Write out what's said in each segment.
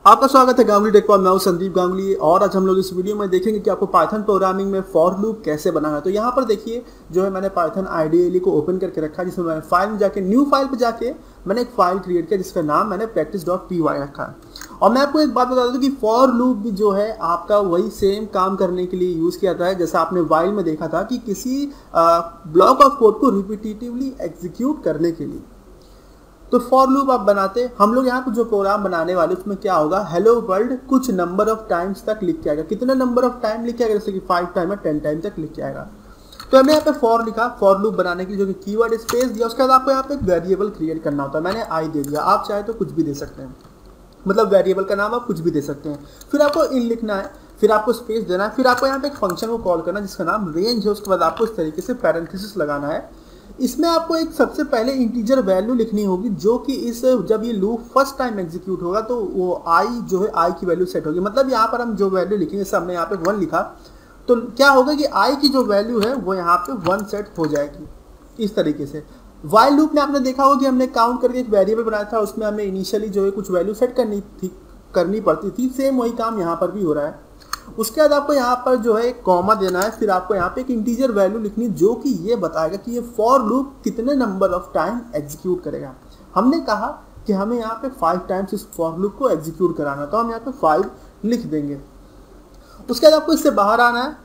आपका स्वागत है गांगुली टेक पर। मैं हूं संदीप गांगुली और आज हम लोग इस वीडियो में देखेंगे कि आपको पाइथन प्रोग्रामिंग में फॉर लूप कैसे बनाना है। तो यहाँ पर देखिए जो है मैंने पाइथन आईडीईएल को ओपन करके रखा है, जिसमें मैंने फाइल में जाके न्यू फाइल पे जाके मैंने एक फाइल क्रिएट किया जिसका नाम मैंने practice.py रखा है। और मैं आपको एक बात बता दूं कि फॉर लूप भी जो है आपका वही सेम काम करने के लिए यूज किया जाता है जैसा आपने वाइल में देखा था कि किसी ब्लॉक ऑफ कोड को रिपीटेटिवली एग्जीक्यूट करने के लिए। तो फॉर लूप आप बनाते हम लोग यहाँ पे जो प्रोग्राम बनाने वाले उसमें क्या होगा, हेलो वर्ल्ड कुछ नंबर ऑफ टाइम्स तक लिख के आएगा। कितना नंबर ऑफ टाइम लिख के आएगा, जैसे कि 5 टाइम या 10 टाइम तक लिख के आएगा। तो हमने यहाँ पे फॉर लिखा, फॉर लूप बनाने के लिए जो कि कीवर्ड स्पेस दिया। उसके बाद आपको यहाँ पे एक वेरिएबल क्रिएट करना होता है। मैंने आई दे दिया, आप चाहे तो कुछ भी दे सकते हैं, मतलब वेरिएबल का नाम आप कुछ भी दे सकते हैं। फिर आपको इन लिखना है, फिर आपको स्पेस देना है, फिर आपको यहाँ पे एक फंक्शन को कॉल करना है जिसका नाम रेंज है। उसके बाद आपको इस तरीके से पैरेंथेसिस लगाना है। इसमें आपको एक सबसे पहले इंटीजर वैल्यू लिखनी होगी जो कि इस जब ये लूप फर्स्ट टाइम एग्जीक्यूट होगा तो वो आई जो है आई की वैल्यू सेट होगी। मतलब यहाँ पर हम जो वैल्यू लिखेंगे, जैसे हमने यहाँ पे 1 लिखा तो क्या होगा कि आई की जो वैल्यू है वो यहाँ पे 1 सेट हो जाएगी इस तरीके से। वाइल लूप में आपने देखा होगा कि हमने काउंट करके एक वेरिएबल बनाया था, उसमें हमें इनिशियली जो है कुछ वैल्यू सेट करनी पड़ती थी। सेम वही काम यहाँ पर भी हो रहा है। उसके बाद आपको यहाँ पर जो है एक कॉमा देना है, फिर आपको यहाँ पे एक इंटीजर वैल्यू लिखनी जो कि ये बताएगा कि ये फॉर लूप कितने नंबर ऑफ टाइम एग्जीक्यूट करेगा। हमने कहा कि हमें यहाँ पे 5 टाइम्स इस फॉर लूप को एग्जीक्यूट कराना, तो हम यहाँ पे 5 लिख देंगे। उसके बाद आपको इससे बाहर आना है,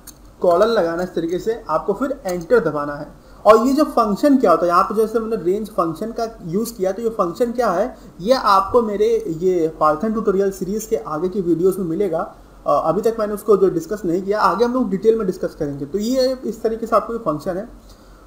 कॉलन लगाना है इस तरीके से, आपको फिर एंटर दबाना है। और ये जो फंक्शन क्या होता है, यहाँ पे जैसे मैंने रेंज फंक्शन का यूज़ किया, तो ये फंक्शन क्या है ये आपको मेरे ये पाइथन ट्यूटोरियल सीरीज़ के आगे की वीडियोज़ में मिलेगा। अभी तक मैंने उसको जो डिस्कस नहीं किया, आगे हम लोग डिटेल में डिस्कस करेंगे। तो ये इस तरीके से आपको फंक्शन है।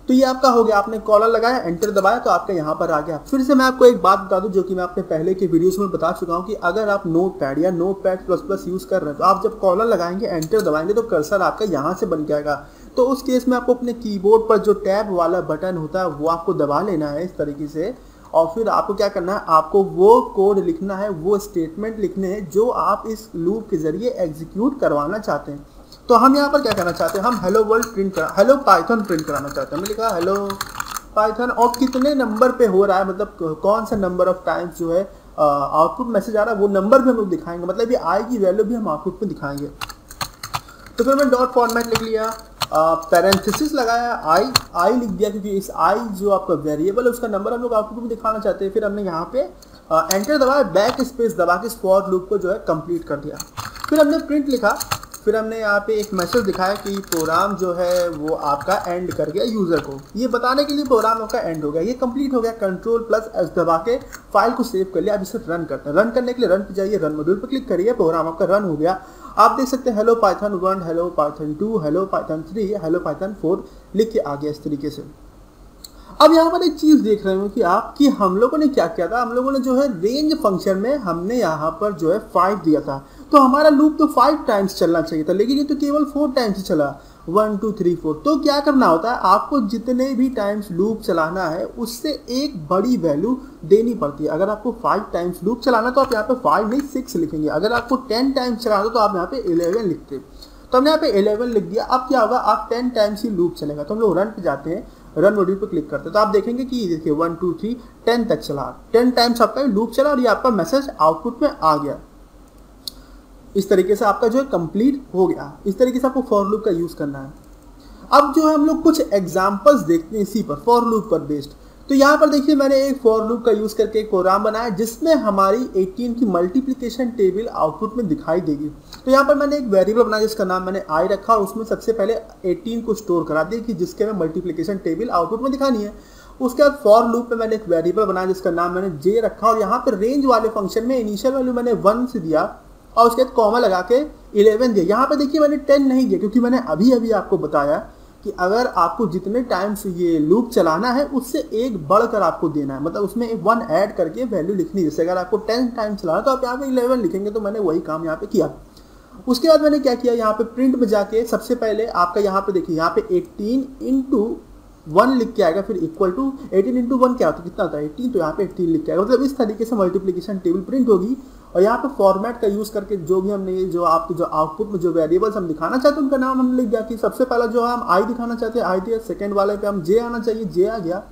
तो ये आपका हो गया, आपने कॉलर लगाया, एंटर दबाया तो आपका यहाँ पर आ गया। फिर से मैं आपको एक बात बता दूं जो कि मैं अपने पहले के वीडियोस में बता चुका हूँ कि अगर आप नोटपैड या नोटपैड प्लस प्लस यूज़ कर रहे हैं तो आप जब कॉलर लगाएंगे, एंटर दबाएंगे तो कर्सर आपका यहाँ से बन जाएगा। तो उस केस में आपको अपने कीबोर्ड पर जो टैब वाला बटन होता है वो आपको दबा लेना है इस तरीके से। और फिर आपको क्या करना है, आपको वो कोड लिखना है, वो स्टेटमेंट लिखने हैं जो आप इस लूप के जरिए एग्जीक्यूट करवाना चाहते हैं। तो हम यहाँ पर क्या करना चाहते हैं, हम hello world hello Python print कराना चाहते हैं। हमने लिखा हेलो पाइथन और कितने नंबर पे हो रहा है, मतलब कौन सा नंबर ऑफ टाइम्स जो है आउटपुट मैसेज आ रहा है वो नंबर भी हम लोग दिखाएंगे, मतलब ये आई की वैल्यू भी हम आउटपुट में दिखाएंगे। तो फिर मैं डॉट फॉर्मेट लिख लिया, पैरेंथेसिस लगाया, आई लिख दिया क्योंकि इस आई जो आपका वेरिएबल है उसका नंबर हम लोग आउटपुट में दिखाना चाहते हैं। फिर हमने यहाँ पे एंटर दबाया, बैक स्पेस दबा के इस फॉर लूप को जो है कंप्लीट कर दिया। फिर हमने प्रिंट लिखा, फिर हमने यहाँ पे एक मैसेज दिखाया कि प्रोग्राम जो है वो आपका एंड कर गया यूज़र को, ये बताने के लिए प्रोग्राम आपका एंड हो गया, ये कंप्लीट हो गया। Ctrl+S दबा के फाइल को सेव कर लिया। अब इसे रन करते हैं। रन करने के लिए रन पे जाइए, रन मॉड्यूल पर क्लिक करिए, प्रोग्राम आपका रन हो गया। आप देख सकते हैं hello Python 1, hello Python 2, hello Python 3, hello Python 4 लिख के आ गया इस तरीके से। अब यहाँ पर एक चीज़ देख रहे हो कि आप कि हम लोगों ने क्या किया था, हम लोगों ने जो है रेंज फंक्शन में हमने यहाँ पर जो है 5 दिया था, तो हमारा लूप तो 5 टाइम्स चलना चाहिए था, लेकिन ये तो केवल 4 टाइम्स ही चला, 1 2 3 4। तो क्या करना होता है, आपको जितने भी टाइम्स लूप चलाना है उससे एक बड़ी वैल्यू देनी पड़ती है। अगर आपको 5 टाइम्स लूप चलाना तो आप यहाँ पे 5 नहीं 6 लिखेंगे। अगर आपको 10 टाइम्स चलाना तो आप यहाँ पे 11 लिखते। तो हमने यहाँ पे 11 लिख दिया। अब क्या होगा, आप 10 टाइम्स ही लूप चलेगा। तो हम लोग रन पे जाते हैं, रन मॉड्यूल पे क्लिक करते हैं तो आप देखेंगे कि देखिए 1 2 3 10 तक चला, 10 टाइम्स आपका लूप चला और ये आपका मैसेज आउटपुट में आ गया। इस तरीके से आपका जो है कंप्लीट हो गया। इस तरीके से आपको फॉर लूप का यूज करना है। अब जो है हम लोग कुछ एग्जांपल्स देखते हैं इसी पर, फॉर लूप पर बेस्ड। तो यहाँ पर देखिए मैंने एक फॉर लूप का यूज करके एक प्रोग्राम बनाया जिसमें हमारी 18 की मल्टीप्लिकेशन टेबल आउटपुट में दिखाई देगी। तो यहाँ पर मैंने एक वेरिएबल बनाया जिसका नाम मैंने आई रखा और उसमें सबसे पहले 18 को स्टोर करा दिया कि जिसके में मल्टीप्लिकेशन टेबल आउटपुट में दिखानी है। उसके बाद फॉर लूप में मैंने एक वेरिएबल बनाया जिसका नाम मैंने जे रखा और यहाँ पर रेंज वाले फंक्शन में इनिशियल वैल्यू मैंने 1 से दिया और उसके बाद कॉमा लगा के 11 दिया। यहाँ पे देखिए मैंने 10 नहीं दिया क्योंकि मैंने अभी आपको बताया कि अगर आपको जितने टाइम्स ये लूप चलाना है उससे एक बढ़कर आपको देना है, मतलब उसमें 1 ऐड करके वैल्यू लिखनी है। जैसे अगर आपको 10 टाइम्स चलाना तो आप यहाँ पे 11 लिखेंगे, तो मैंने वही काम यहाँ पे किया। उसके बाद मैंने क्या किया, यहाँ पे प्रिंट में जाके सबसे पहले आपका यहाँ पे देखिए यहाँ पे 18 इंटू 1 लिख के आएगा, फिर इक्वल टू 18 इंटू 1 क्या होता है, कितना होता है 18, तो यहाँ पे 18 लिख के आएगा। मतलब इस तरीके से मल्टीप्लिकेशन टेबल प्रिंट होगी। और यहाँ पे फॉर्मेट का यूज़ करके जो भी हमने जो आपको जो आउटपुट में जो वेरिएबल्स हम दिखाना चाहते हैं उनका नाम हमने लिख दिया कि सबसे पहला जो हम आई दिखाना चाहते हैं आई दिया, सेकेंड वाले पे हम जे आना चाहिए, जे आ गया।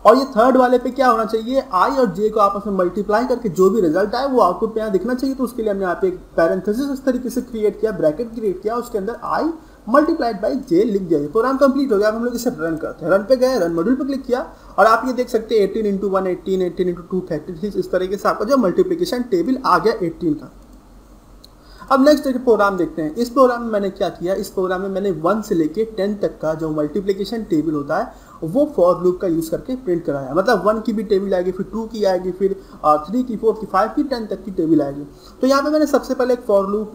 और ये थर्ड वाले पे क्या होना चाहिए, आई और जे को आपस में मल्टीप्लाई करके जो भी रिजल्ट आए वो आउटपुट पे यहाँ दिखना चाहिए। तो उसके लिए हमने यहाँ पे एक पैरेंथेसिस इस तरीके से क्रिएट किया, ब्रैकेट क्रिएट किया, उसके अंदर आई मल्टीप्लाइड बाई जे लिख दिया। प्रोग्राम कंप्लीट हो गया। अब हम लोग इसे रन करते हैं। रन पे गए, रन मॉड्यूल पे क्लिक किया और आप ये देख सकते हैं 18 × 1 18, 18 × 2 36, इस तरीके से आपका जो मल्टीप्लिकेशन टेबल आ गया 18 का। अब नेक्स्ट प्रोग्राम देखते हैं। इस प्रोग्राम में मैंने क्या किया, इस प्रोग्राम में मैंने 1 से लेके 10 तक का जो मल्टीप्लिकेशन टेबल होता है वो फॉर लूप का यूज करके प्रिंट कराया। मतलब 1 की भी टेबल आएगी, फिर 2 की आएगी, फिर 3 की, 4 की, 5 की, 10 तक की टेबल आएगी। तो यहाँ पे मैंने सबसे पहले एक फॉर लूप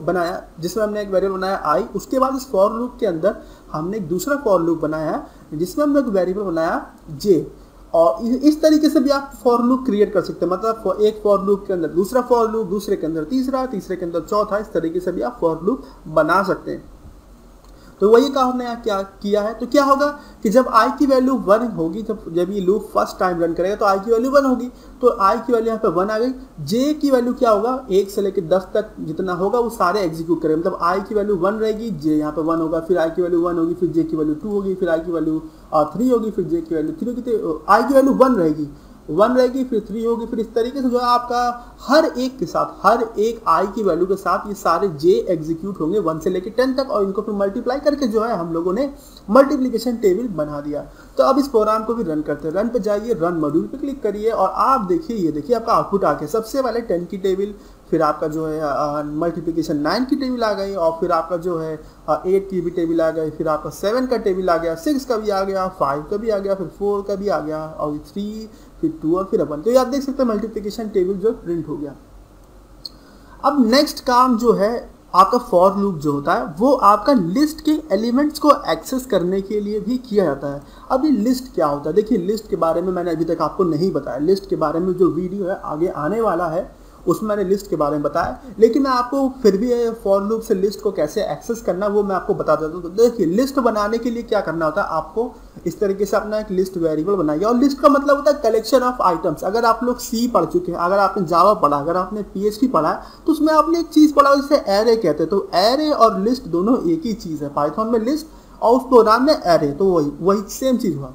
बनाया जिसमें हमने एक वेरिएबल बनाया आई। उसके बाद इस फॉर लूप के अंदर हमने एक दूसरा फॉर लूप बनाया है जिसमें हमने एक वेरिएबल बनाया जे। और इस तरीके से भी आप फॉर लूप क्रिएट कर सकते हैं। मतलब एक फॉर लूप के अंदर दूसरा फॉर लूप, दूसरे के अंदर तीसरा, तीसरे के अंदर चौथा, इस तरीके से भी आप फॉर लूप बना सकते हैं। तो वही काम हमने यहाँ क्या किया है। तो क्या होगा कि जब i की वैल्यू 1 होगी, जब ये लूप फर्स्ट टाइम रन करेगा तो i की वैल्यू 1 होगी, तो i की वैल्यू यहाँ पे 1 आ गई। j की वैल्यू क्या होगा, 1 से लेकर 10 तक जितना होगा वो सारे एग्जीक्यूट करेंगे। मतलब i की वैल्यू 1 रहेगी, j यहाँ पे 1 होगा, फिर i की वैल्यू 1 होगी, फिर j की वैल्यू 2 होगी, फिर i की वैल्यू 3 होगी, फिर j की वैल्यू 3 होगी, तो i की वैल्यू 1 रहेगी, 1 रहेगी, फिर 3 होगी, फिर इस तरीके से जो है आपका हर एक के साथ, हर एक i की वैल्यू के साथ ये सारे j एग्जीक्यूट होंगे 1 से लेकर 10 तक, और इनको फिर मल्टीप्लाई करके जो है हम लोगों ने मल्टीप्लिकेशन टेबल बना दिया। तो अब इस प्रोग्राम को भी रन करते हैं। रन पे जाइए, रन मॉड्यूल पे क्लिक करिए और आप देखिए, ये देखिए आपका आउटपुट आ गया। सबसे पहले 10 की टेबल, फिर आपका जो है मल्टीप्लिकेशन 9 की टेबल आ गई, और फिर आपका जो है 8 की भी टेबल आ गई, फिर आपका 7 का टेबल आ गया, 6 का भी आ गया, 5 का भी आ गया, फिर 4 का भी आ गया, और 3, फिर 2 और फिर 1। तो ये आप देख सकते हैं मल्टीप्लिकेशन टेबल जो प्रिंट हो गया। अब नेक्स्ट काम जो है आपका फॉर लूप जो होता है वो आपका लिस्ट के एलिमेंट्स को एक्सेस करने के लिए भी किया जाता है। अब ये लिस्ट क्या होता है, देखिए लिस्ट के बारे में मैंने अभी तक आपको नहीं बताया। लिस्ट के बारे में जो वीडियो है आगे आने वाला है उसमें मैंने लिस्ट के बारे में बताया, लेकिन मैं आपको फिर भी फॉर लूप से लिस्ट को कैसे एक्सेस करना वो मैं आपको बता देता हूँ। तो देखिए लिस्ट बनाने के लिए क्या करना होता है, आपको इस तरीके से अपना एक लिस्ट वेरिएबल बनाइए। और लिस्ट का मतलब होता है कलेक्शन ऑफ आइटम्स। अगर आप लोग सी पढ़ चुके हैं, अगर आपने जावा पढ़ा, अगर आपने PHP पढ़ा है, तो उसमें आपने एक चीज़ पढ़ा जिसे एरे कहते हैं। तो एरे और लिस्ट दोनों एक ही चीज़ है। पाइथन में लिस्ट और उस प्रोग्राम में एरे, तो वही सेम चीज़ हुआ।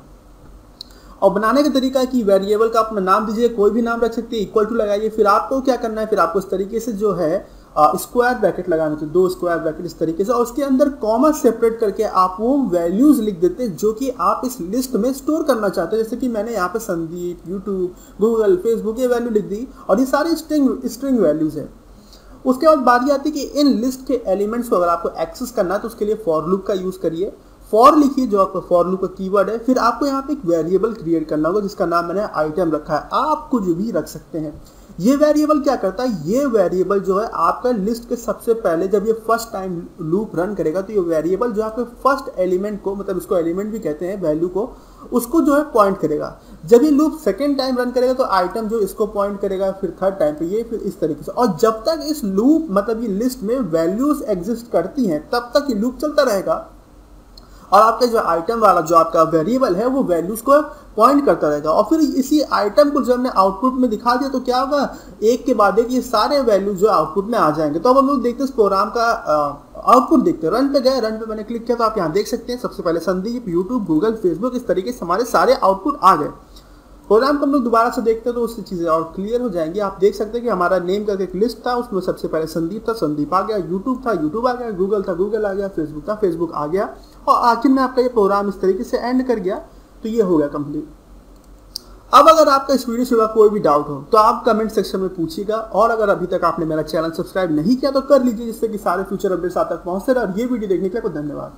और बनाने का तरीका है कि वेरिएबल का अपना नाम दीजिए, कोई भी नाम रख सकते हैं, इक्वल टू लगाइए। फिर आपको क्या करना है, फिर आपको इस तरीके से जो है स्क्वायर ब्रैकेट लगाना चाहिए, 2 स्क्वायर ब्रैकेट इस तरीके से, और उसके अंदर कॉमा सेपरेट करके आप वो वैल्यूज लिख देते हैं जो कि आप इस लिस्ट में स्टोर करना चाहते हैं। जैसे कि मैंने यहाँ पे संदीप, यूट्यूब, गूगल, फेसबुक ये वैल्यू लिख दी, और ये सारी स्ट्रिंग वैल्यूज है। उसके बाद बारी आती है कि इन लिस्ट के एलिमेंट्स को अगर आपको एक्सेस करना है तो उसके लिए फॉर लूप का यूज करिए। फॉर लिखिए जो आपका फॉर लूप का कीवर्ड है, फिर आपको यहाँ पे एक वेरिएबल क्रिएट करना होगा जिसका नाम मैंने आइटम रखा है। आप कुछ भी रख सकते हैं। ये वेरिएबल क्या करता है, ये वेरिएबल जो है आपका लिस्ट के सबसे पहले जब ये फर्स्ट टाइम लूप रन करेगा तो ये वेरिएबल जो आपके फर्स्ट एलिमेंट को, मतलब इसको एलिमेंट भी कहते हैं, वैल्यू को, उसको जो है पॉइंट करेगा। जब ये लूप सेकेंड टाइम रन करेगा तो आइटम जो इसको पॉइंट करेगा, फिर थर्ड टाइम पे ये, फिर इस तरीके से। और जब तक इस लूप, मतलब ये लिस्ट में वैल्यूज एग्जिस्ट करती हैं तब तक ये लूप चलता रहेगा, और आपका जो आइटम वाला जो आपका वेरिएबल है वो वैल्यूज को पॉइंट करता रहेगा। और फिर इसी आइटम को जब हमने आउटपुट में दिखा दिया तो क्या होगा, एक के बाद एक ये सारे वैल्यूज जो आउटपुट में आ जाएंगे। तो अब हम लोग देखते हैं इस प्रोग्राम का आउटपुट देखते हैं। रन पे गए, रन पे मैंने क्लिक किया तो आप यहाँ देख सकते हैं सबसे पहले संदीप, यूट्यूब, गूगल, फेसबुक, इस तरीके से हमारे सारे आउटपुट आ गए। प्रोग्राम को हम लोग दोबारा से देखते हैं तो उससे चीज़ें और क्लियर हो जाएंगी। आप देख सकते हैं कि हमारा नेम करके एक लिस्ट था, उसमें सबसे पहले संदीप था, संदीप आ गया, यूट्यूब था, यूट्यूब आ गया, गूगल था, गूगल आ गया, फेसबुक था, फेसबुक आ गया, और आखिर में आपका ये प्रोग्राम इस तरीके से एंड कर गया। तो ये हो गया कंप्लीट। अब अगर आपका इस वीडियो से कोई भी डाउट हो तो आप कमेंट सेक्शन में पूछिएगा, और अगर अभी तक आपने मेरा चैनल सब्सक्राइब नहीं किया तो कर लीजिए, जिससे कि सारे फ्यूचर अपडेट्स आप तक पहुंचते रहे। और ये वीडियो देखने के लिए धन्यवाद।